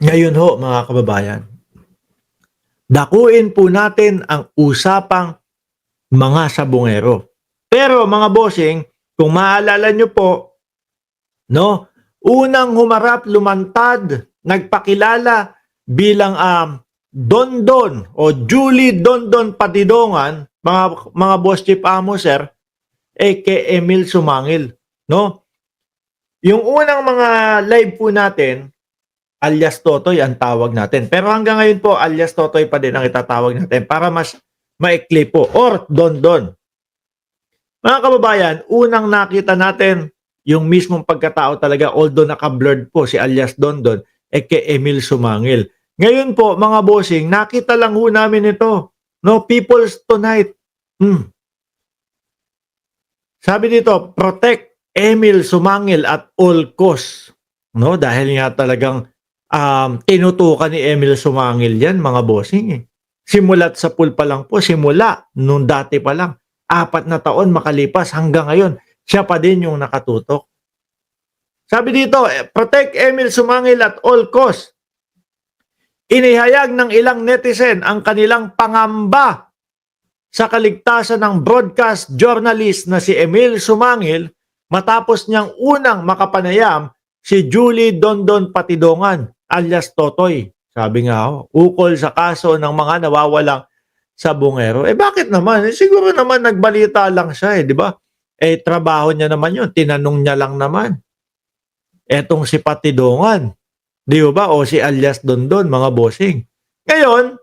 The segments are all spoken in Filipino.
Ngayon ho, mga kababayan, dakuin po natin ang usapang mga sabungero. Pero mga bossing, kung maalala nyo po, no, unang humarap, lumantad, nagpakilala bilang Dondon o Julie Dondon Patidongan, mga boss chief amo sir, kay Emil Sumangil, no? Yung unang mga live po natin, alias Totoy ang tawag natin. Pero hanggang ngayon po, alias Totoy pa din ang itatawag natin para mas maikli po. Or Don Don. Mga kababayan, unang nakita natin yung mismong pagkatao talaga, although naka-blurred po si alias Don Don, kay Emil Sumangil. Ngayon po, mga bossing, nakita lang ho namin ito. No, People's Tonight. Sabi dito, protect Emil Sumangil at all costs. No, dahil nga talagang tinutukan ni Emil Sumangil yan, mga bossing. Simulat sa pool pa lang po, simula nung dati pa lang. 4 na taon makalipas hanggang ngayon, siya pa din yung nakatutok. Sabi dito, protect Emil Sumangil at all costs. Inihayag ng ilang netizen ang kanilang pangamba sa kaligtasan ng broadcast journalist na si Emil Sumangil matapos niyang unang makapanayam si Julie Dondon Patidongan alias Totoy. Sabi nga ukol sa kaso ng mga nawawalang sabungero. Bakit naman? Siguro naman nagbalita lang siya di ba? Trabaho niya naman yun. Tinanong niya lang naman. Etong si Patidongan. Di ba? O si alias Dondon, mga bossing. Ngayon,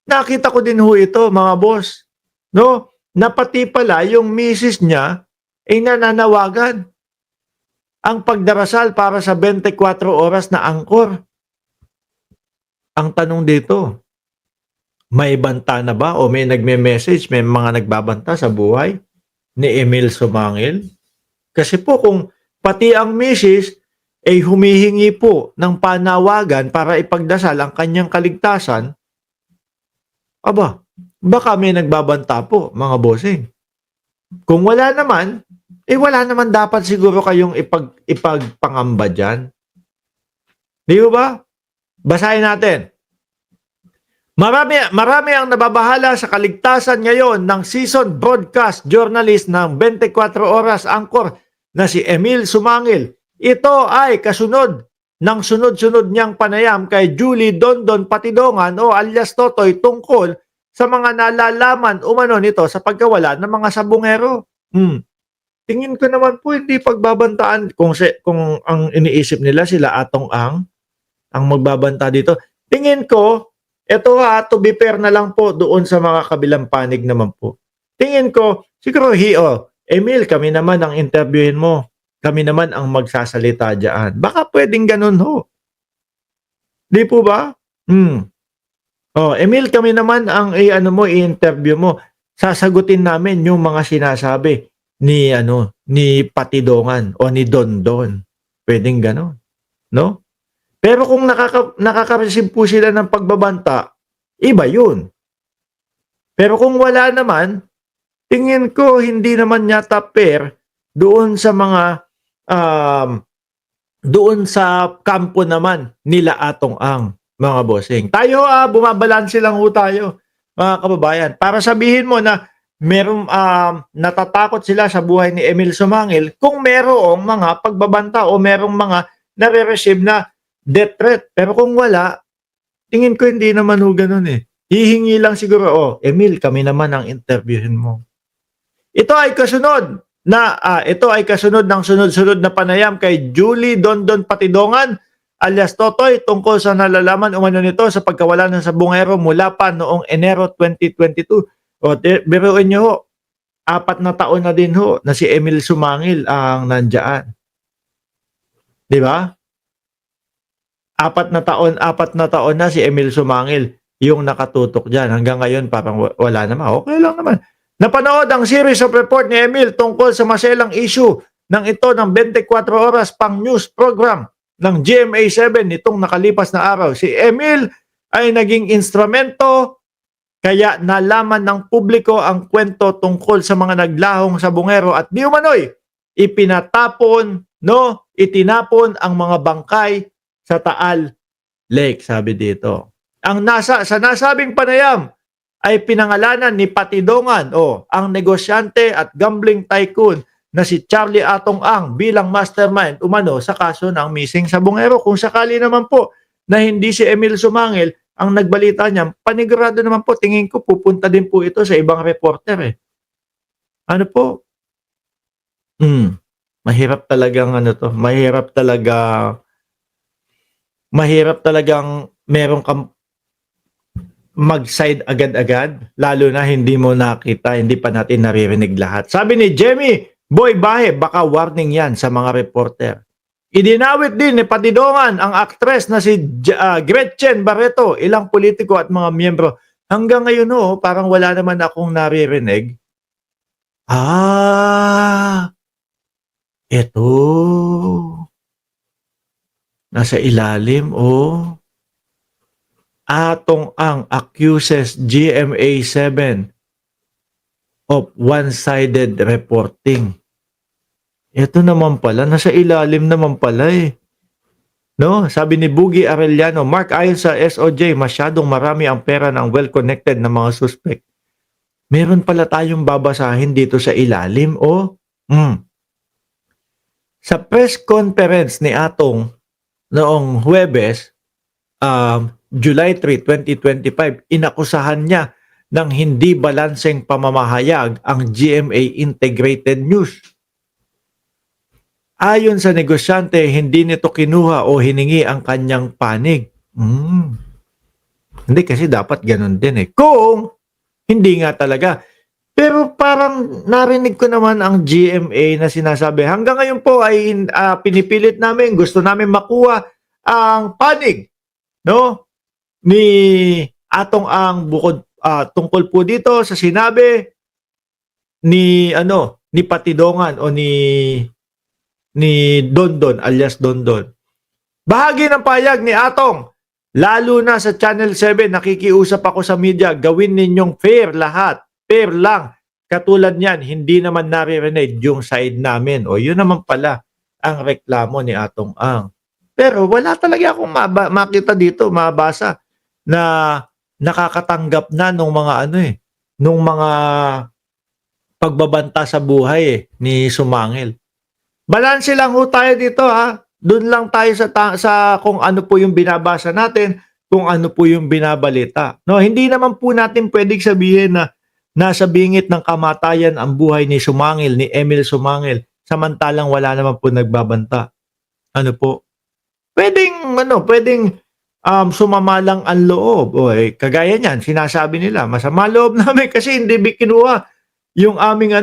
nakita ko din ho ito, mga boss. No? Na pati pala yung misis niya ay nananawagan ang pagdarasal para sa 24 oras na angkor. Ang tanong dito, may banta na ba o may nagme-message, may mga nagbabanta sa buhay ni Emil Sumangil? Kasi po kung pati ang misis ay humihingi po ng panawagan para ipagdasal ang kanyang kaligtasan, aba, baka may nagbabanta po, mga bossing. Kung wala naman, wala naman dapat siguro kayong ipagpangamba dyan. Di ba? Basahin natin. Marami ang nababahala sa kaligtasan ngayon ng season broadcast journalist ng 24 oras angkor na si Emil Sumangil. Ito ay kasunod ng sunod-sunod niyang panayam kay Julie Dondon Patidongan o alias Totoy tungkol sa mga nalalaman umano nito sa pagkawala ng mga sabungero. Tingin ko naman po hindi pagbabantaan kung ang iniisip nila sila Atong ang magbabanta dito. Tingin ko, eto to be fair na lang po doon sa mga kabilang panig naman po. Tingin ko, siguro Emil, kami naman ang interviewin mo. Kami naman ang magsasalita dyan. Baka pwedeng ganun ho. Di po ba? Emil, kami naman ang i-interview mo. Sasagutin namin yung mga sinasabi ni Patidongan o ni Dondon. Pwedeng ganun, no? Pero kung nakaka-receive po sila ng pagbabanta, iba 'yun. Pero kung wala naman, tingin ko hindi naman yata fair doon sa mga doon sa kampo naman nila Atong mga bossing. Tayo bumabalanse lang ho tayo, mga kababayan. Para sabihin mo na merong natatakot sila sa buhay ni Emil Sumangil kung merong mga pagbabanta o merong mga nare-receive na death threat. Pero kung wala, tingin ko hindi naman ho ganun Hihingi lang siguro, Emil, kami naman ang interviewin mo. Ito ay kasunod ng sunod-sunod na panayam kay Julie Dondon Patidongan alias Totoy tungkol sa nalalaman umano nito sa pagkawala ng sabungero mula pa noong Enero 2022. Biruin nyo ho, 4 na taon na din ho na si Emil Sumangil ang nandyan. Di ba? 4 na taon na si Emil Sumangil yung nakatutok dyan. Hanggang ngayon parang wala naman. Okay lang naman. Napanood ang series of report ni Emil tungkol sa maselang issue ng ito ng 24 oras pang news program ng GMA7 nitong nakalipas na araw. Si Emil ay naging instrumento kaya nalaman ng publiko ang kwento tungkol sa mga naglahong sabungero at di umano'y itinapon ang mga bangkay sa Taal Lake, sabi dito. Sa nasabing panayam ay pinangalanan ni Patidongan o ang negosyante at gambling tycoon na si Charlie Atong Ang bilang mastermind umano sa kaso ng missing sabongero. Kung sakali naman po na hindi si Emil Sumangil ang nagbalita niya, panigurado naman po, tingin ko pupunta din po ito sa ibang reporter eh. Ano po? Mahirap talagang mahirap talagang meron kang mag-side agad-agad, lalo na hindi mo nakita, hindi pa natin naririnig lahat. Sabi ni Jemmy Boy Bahe, baka warning yan sa mga reporter. Idinawit din ni Patidongan ang aktres na si Gretchen Barreto, ilang politiko at mga miyembro. Hanggang ngayon parang wala naman akong naririnig. Ito. Nasa ilalim, Atong Ang accuses GMA7 of one-sided reporting. Ito naman pala, nasa ilalim naman pala eh. No, sabi ni Boogie Arellano, Mark, ayon sa SOJ, masyadong marami ang pera ng well-connected na mga suspect. Meron pala tayong babasahin dito sa ilalim, Sa press conference ni Atong noong Huwebes, July 3, 2025, inakusahan niya ng hindi balanseng pamamahayag ang GMA Integrated News. Ayon sa negosyante, hindi nito kinuha o hiningi ang kanyang panig. Hindi, kasi dapat ganun din eh. Kung hindi nga talaga. Pero parang narinig ko naman ang GMA na sinasabi, hanggang ngayon po ay pinipilit namin, gusto namin makuha ang panig, no, ni Atong Ang bukod tungkol po dito sa sinabi ni Patidongan o ni Dondon alias Dondon. Bahagi ng payag ni Atong, lalo na sa Channel 7, nakikiusap ako sa media, gawin ninyong fair lahat. Fair lang. Katulad niyan, hindi naman naririnig yung side namin. O yun naman pala ang reklamo ni Atong Ang. Pero wala talaga akong makita dito, mabasa na nakakatanggap na nung mga nung mga pagbabanta sa buhay ni Sumangil. Balanse lang ho tayo dito Doon lang tayo sa kung ano po yung binabasa natin, kung ano po yung binabalita. No, hindi naman po natin pwedeng sabihin na nasa bingit ng kamatayan ang buhay ni Sumangil, ni Emil Sumangil, samantalang wala naman po nagbabanta. Ano po? Pwedeng sumama lang ang loob. Kagaya niyan, sinasabi nila, masama loob namin kasi hindi kinuha yung aming